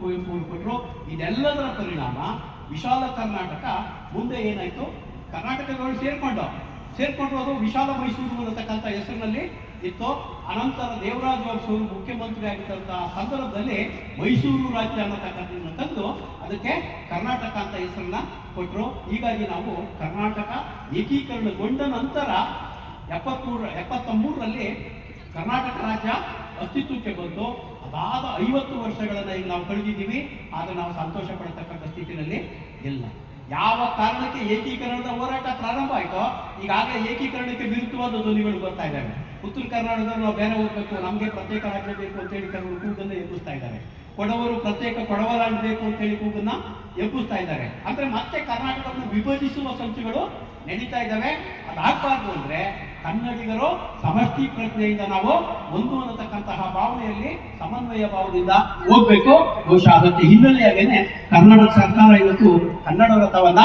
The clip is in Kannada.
ಕುವೆಂಪು ಅವರು ಕೊಟ್ಟರು. ಇದೆಲ್ಲದರ ಪರಿಣಾಮ ವಿಶಾಲ ಕರ್ನಾಟಕ ಮುಂದೆ ಏನಾಯಿತು, ಕರ್ನಾಟಕಗಳು ಸೇರ್ಕೊಂಡು ಅದು ವಿಶಾಲ ಮೈಸೂರು ಅನ್ನತಕ್ಕಂಥ ಹೆಸರಿನಲ್ಲಿ ಇತ್ತು. ಅನಂತರ ದೇವರಾಜ ಅರಸು ಮುಖ್ಯಮಂತ್ರಿ ಆಗಿದ್ದಂತಹ ಸಂದರ್ಭದಲ್ಲಿ ಮೈಸೂರು ರಾಜ್ಯ ಅನ್ನತಕ್ಕಂಥದ್ದನ್ನು ತಂದು ಅದಕ್ಕೆ ಕರ್ನಾಟಕ ಅಂತ ಹೆಸರನ್ನ ಕೊಟ್ಟರು. ಹೀಗಾಗಿ ನಾವು ಕರ್ನಾಟಕ ಏಕೀಕರಣಗೊಂಡ ನಂತರ 73ರಲ್ಲಿ ಕರ್ನಾಟಕ ರಾಜ್ಯ ಅಸ್ತಿತ್ವಕ್ಕೆ ಬಂತು. ಅದಾದ 50 ವರ್ಷಗಳನ್ನು ಈಗ ನಾವು ಕಳೆದಿದ್ದೀವಿ. ಆದರೆ ನಾವು ಸಂತೋಷ ಪಡತಕ್ಕಂಥ ಸ್ಥಿತಿನಲ್ಲಿ ಇಲ್ಲ. ಯಾವ ಕಾರಣಕ್ಕೆ ಏಕೀಕರಣದ ಹೋರಾಟ ಪ್ರಾರಂಭ ಆಯಿತೋ ಈಗಾಗಲೇ ಏಕೀಕರಣಕ್ಕೆ ವಿರುದ್ಧವಾದ ಧ್ವನಿಗಳು ಬರ್ತಾ ಇದ್ದಾವೆ. ಉತ್ತರ ಕರ್ನಾಟಕದಲ್ಲಿ ನಾವು ಬೇರೆ ಹೋಗ್ಬೇಕು, ನಮಗೆ ಪ್ರತ್ಯೇಕ ರಾಜ್ಯ ಬೇಕು ಅಂತೇಳಿ ಕೆಲವರು ಕೂಗನ್ನು ಎಬ್ಬಿಸ್ತಾ ಇದ್ದಾರೆ. ಕೊಡವರು ಪ್ರತ್ಯೇಕ ಕೊಡವರಾಂಡ್ ಬೇಕು ಅಂತೇಳಿ ಕೂಗನ್ನ ಎಬ್ಬಿಸ್ತಾ ಇದ್ದಾರೆ. ಅಂದರೆ ಮತ್ತೆ ಕರ್ನಾಟಕವನ್ನು ವಿಭಜಿಸುವ ಸಂಚುಗಳು ನಡೀತಾ ಇದ್ದಾವೆ. ಅದಾಗಬಾರ್ದು ಅಂದರೆ ಕನ್ನಡಿಗರು ಸಮಷ್ಟಿ ಪ್ರಜ್ಞೆಯಿಂದ ನಾವು ಒಂದು ಅನ್ನತಕ್ಕಂತಹ ಭಾವನೆಯಲ್ಲಿ ಸಮನ್ವಯ ಭಾವದಿಂದ ಹೋಗ್ಬೇಕು. ಬಹುಶಃ ಅದಕ್ಕೆ ಹಿನ್ನೆಲೆಯಾಗೇನೆ ಕರ್ನಾಟಕ ಸರ್ಕಾರ ಇವತ್ತು ಕನ್ನಡ ವ್ರತವನ್ನ